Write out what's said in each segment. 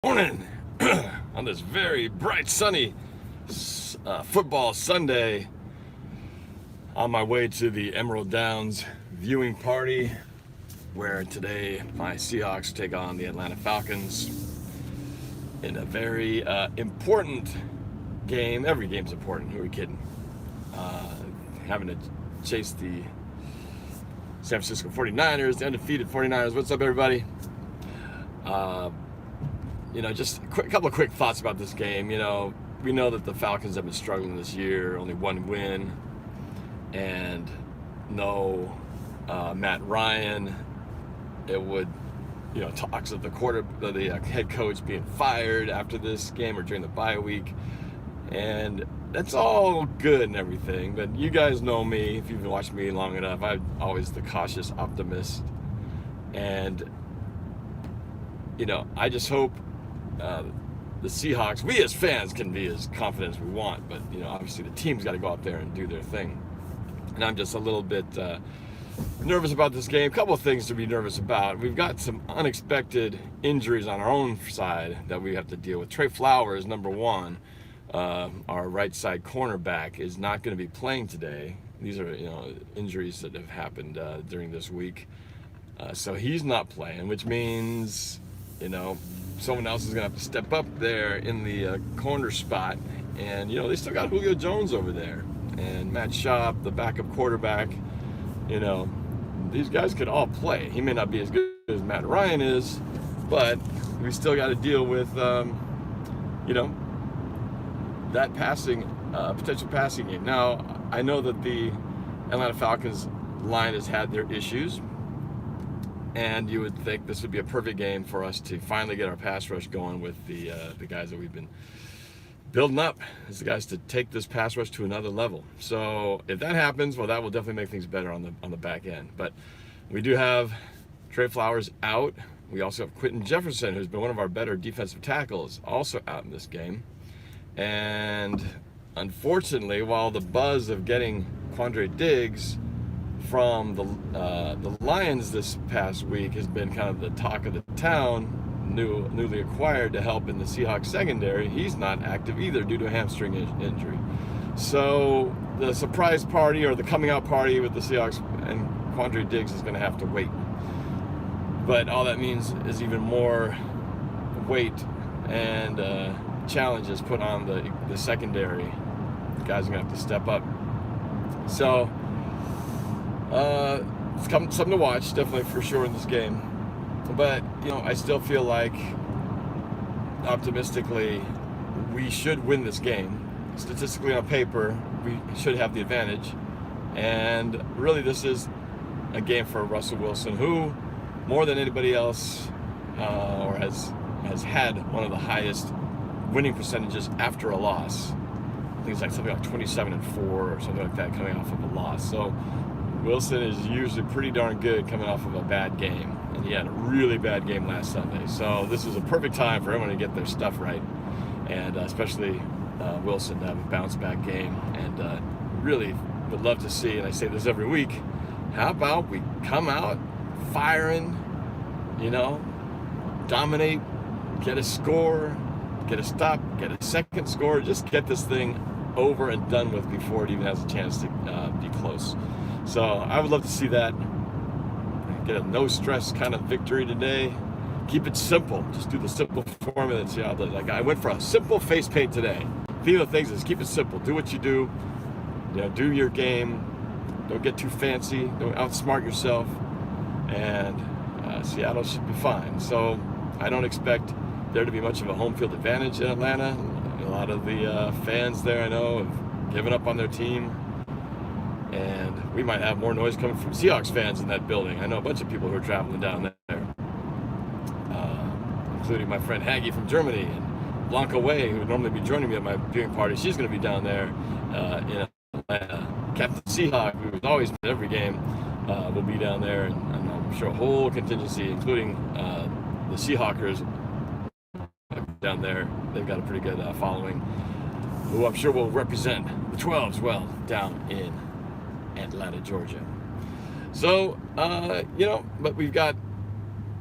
Morning on this very bright, sunny football Sunday. On my way to the Emerald Downs viewing party, where today my Seahawks take on the Atlanta Falcons in a very important game. Every game's important. Who are we kidding? Having to chase the San Francisco 49ers, the undefeated 49ers. What's up, everybody? Just a couple of quick thoughts about this game. We know that the Falcons have been struggling this year, only one win, and no Matt Ryan. It would, talks of the head coach being fired after this game or during the bye week, and that's all good and everything. But you guys know me, if you've watched me long enough, I'm always the cautious optimist, and I just hope the Seahawks, we as fans can be as confident as we want, but obviously the team's got to go out there and do their thing. And I'm just a little bit nervous about this game. A couple of things to be nervous about. We've got some unexpected injuries on our own side that we have to deal with. Trey Flowers, number one, our right side cornerback, is not going to be playing today. These are injuries that have happened during this week, so he's not playing, which means someone else is going to have to step up there in the corner spot. And, they still got Julio Jones over there. And Matt Schaub, the backup quarterback. These guys could all play. He may not be as good as Matt Ryan is, but we still got to deal with, that potential passing game. Now, I know that the Atlanta Falcons line has had their issues, and you would think this would be a perfect game for us to finally get our pass rush going with the guys that we've been building up as the guys to take this pass rush to another level. So if that happens, well, that will definitely make things better on the back end. But we do have Trey Flowers out. We also have Quentin Jefferson, who's been one of our better defensive tackles, also out in this game. And unfortunately, while the buzz of getting Quandre Diggs from the Lions this past week has been kind of the talk of the town, newly acquired to help in the Seahawks secondary, he's not active either due to a hamstring injury. So the surprise party, or the coming out party with the Seahawks and Quandre Diggs, is going to have to wait. But all that means is even more weight and challenges put on the secondary. The guys are going to have to step up. So it's something to watch, definitely, for sure, in this game. But, I still feel like, optimistically, we should win this game. Statistically, on paper, we should have the advantage. And really, this is a game for Russell Wilson, who, more than anybody else, has had one of the highest winning percentages after a loss. I think it's like something like 27-4 or something like that, coming off of a loss. So Wilson is usually pretty darn good coming off of a bad game, and he had a really bad game last Sunday. So this is a perfect time for everyone to get their stuff right, and especially Wilson to have a bounce-back game. And really would love to see, and I say this every week, how about we come out firing, dominate, get a score, get a stop, get a second score, just get this thing over and done with before it even has a chance to be close. So I would love to see that. Get a no-stress kind of victory today. Keep it simple. Just do the simple formula that Seattle does. Like, I went for a simple face paint today. Theme of things is keep it simple. Do what you do. Do your game. Don't get too fancy. Don't outsmart yourself. And Seattle should be fine. So I don't expect there to be much of a home field advantage in Atlanta. A lot of the fans there, I know, have given up on their team. And we might have more noise coming from Seahawks fans in that building. I know a bunch of people who are traveling down there, including my friend Haggy from Germany, and Blanca Way, who would normally be joining me at my viewing party. She's going to be down there in Atlanta. Captain Seahawk, who is always at every game, will be down there. And I'm sure a whole contingency, including the Seahawkers down there. They've got a pretty good following, who I'm sure will represent the 12s well down in Atlanta, Georgia. So, but we've got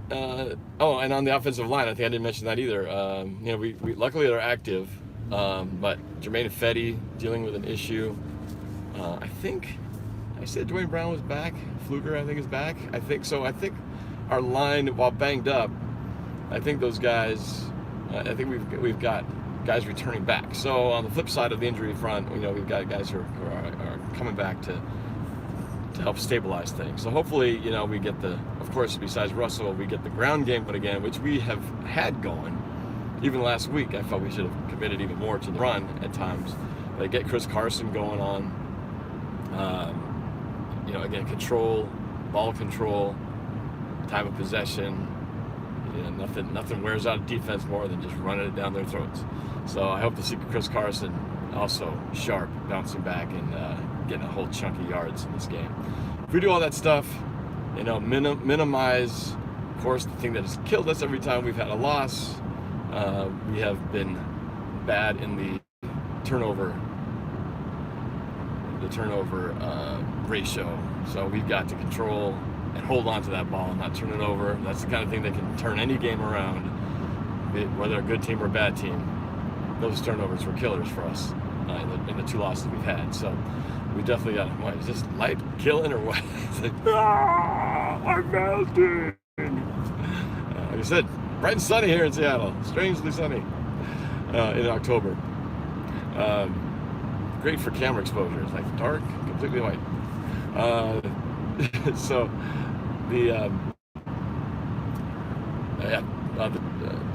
Oh, and on the offensive line, I think I didn't mention that either. You know, we luckily they're active, but Jermaine Fetty dealing with an issue. I think I said Dwayne Brown was back. Fluker, I think, is back. I think so. I think our line, while banged up, I think those guys. I think we've got guys returning back. So on the flip side of the injury front, you know, we've got guys who are coming back to help stabilize things. So hopefully, you know, we get of course, besides Russell, we get the ground game going again, which we have had going. Even last week, I felt we should have committed even more to the run at times. But get Chris Carson going on. You know, again, ball control, time of possession. You know, nothing wears out a defense more than just running it down their throats. So I hope to see Chris Carson also sharp, bouncing back and getting a whole chunk of yards in this game. If we do all that stuff, you know, minimize, of course, the thing that has killed us every time we've had a loss. We have been bad in the turnover ratio. So we've got to control and hold on to that ball and not turn it over. That's the kind of thing that can turn any game around, whether a good team or a bad team. Those turnovers were killers for us in the 2 losses we've had. So we definitely got, what, is this light killing or what? It's like, I'm melting. Like I said, bright and sunny here in Seattle. Strangely sunny in October. Great for camera exposure. It's like dark, completely white. So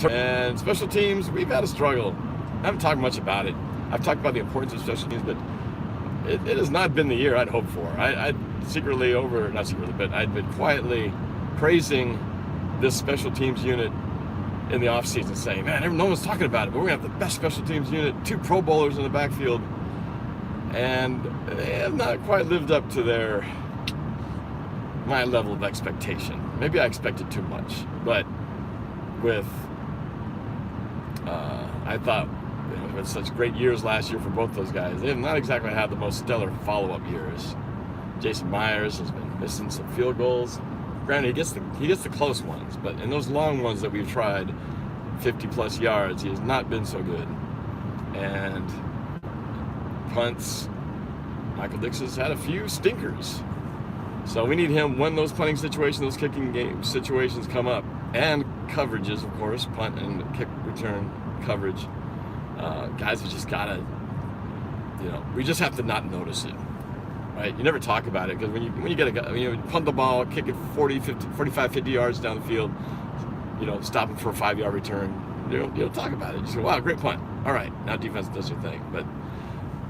and special teams, we've had a struggle. I haven't talked much about it. I've talked about the importance of special teams, but it has not been the year I'd hoped for. I'd been quietly praising this special teams unit in the offseason, saying, man, no one's talking about it, but we're going to have the best special teams unit, 2 Pro Bowlers in the backfield. And they have not quite lived up to my level of expectation. Maybe I expected too much, but I thought, you know, with such great years last year for both those guys, they have not exactly had the most stellar follow-up years. Jason Myers has been missing some field goals. Granted, he gets the close ones, but in those long ones that we've tried, 50-plus yards, he has not been so good. And punts, Michael Dix has had a few stinkers. So we need him when those punting situations, those kicking game situations come up. And coverages, of course, punt and kick return coverage. Guys have just got to, you know, we just have to not notice it. Right? You never talk about it, because when you get a guy, you know, punt the ball, kick it 45, 50 yards down the field, you know, stop him for a 5-yard return, you don't talk about it. You just go, wow, great punt. All right, now defense does their thing. But,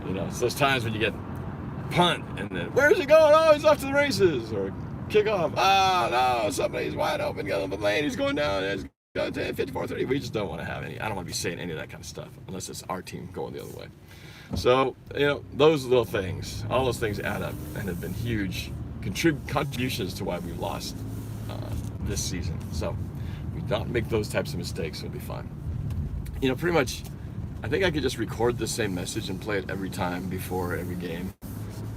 you know, it's those times when you get punt and then, where's he going? Oh, he's off to the races. Or kick off. Oh, no, somebody's wide open, got on the lane, he's going down, he's going to 54-30. We just don't want to have any. I don't want to be saying any of that kind of stuff unless it's our team going the other way. So, you know, those little things, all those things add up and have been huge contributions to why we lost this season. So, we don't make those types of mistakes, we'll be fine. You know, pretty much, I think I could just record the same message and play it every time before every game.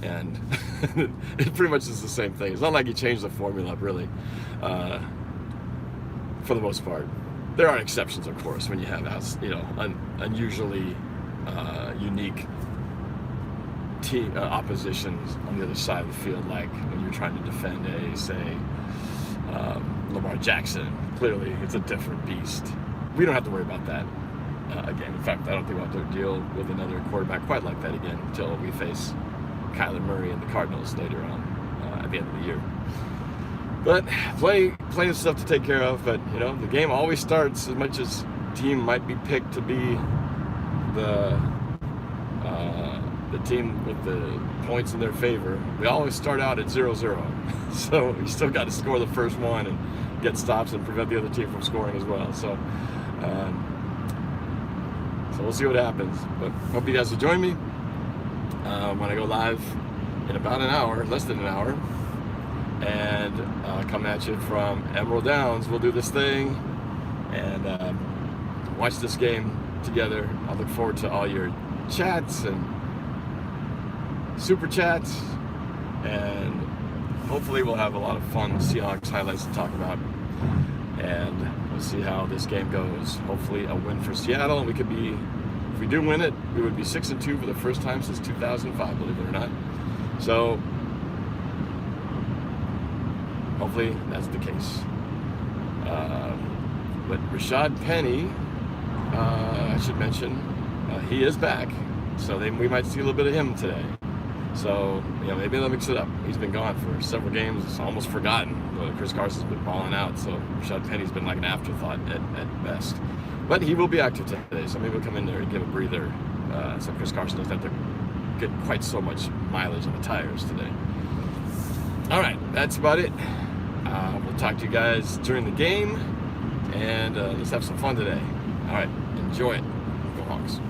And it pretty much is the same thing. It's not like you change the formula up, really, for the most part. There are exceptions, of course, when you have, you know, unusually unique team oppositions on the other side of the field, like when you're trying to defend Lamar Jackson. Clearly, it's a different beast. We don't have to worry about that again. In fact, I don't think we'll have to deal with another quarterback quite like that again until we face Kyler Murray and the Cardinals later on at the end of the year. But plenty of stuff to take care of. But, you know, the game always starts, as much as team might be picked to be the team with the points in their favor, we always start out at 0-0. So you still got to score the first one and get stops and prevent the other team from scoring as well. So we'll see what happens. But hope you guys will join me when I go live in about an hour, less than an hour, and come at you from Emerald Downs. We'll do this thing and watch this game together. I look forward to all your chats and super chats, and hopefully we'll have a lot of fun Seahawks highlights to talk about. and we'll see how this game goes. Hopefully a win for Seattle, and we could be, if we do win it, we would be 6-2 for the first time since 2005, believe it or not. So hopefully that's the case. But Rashad Penny, I should mention, he is back, so we might see a little bit of him today. So, maybe they'll mix it up. He's been gone for several games. It's almost forgotten. Chris Carson's been balling out, so Rashad Penny's been like an afterthought at best. But he will be active today, so maybe we'll come in there and give a breather, so Chris Carson doesn't have to get quite so much mileage on the tires today. All right, that's about it. We'll talk to you guys during the game, and let's have some fun today. All right, enjoy it. Go Hawks.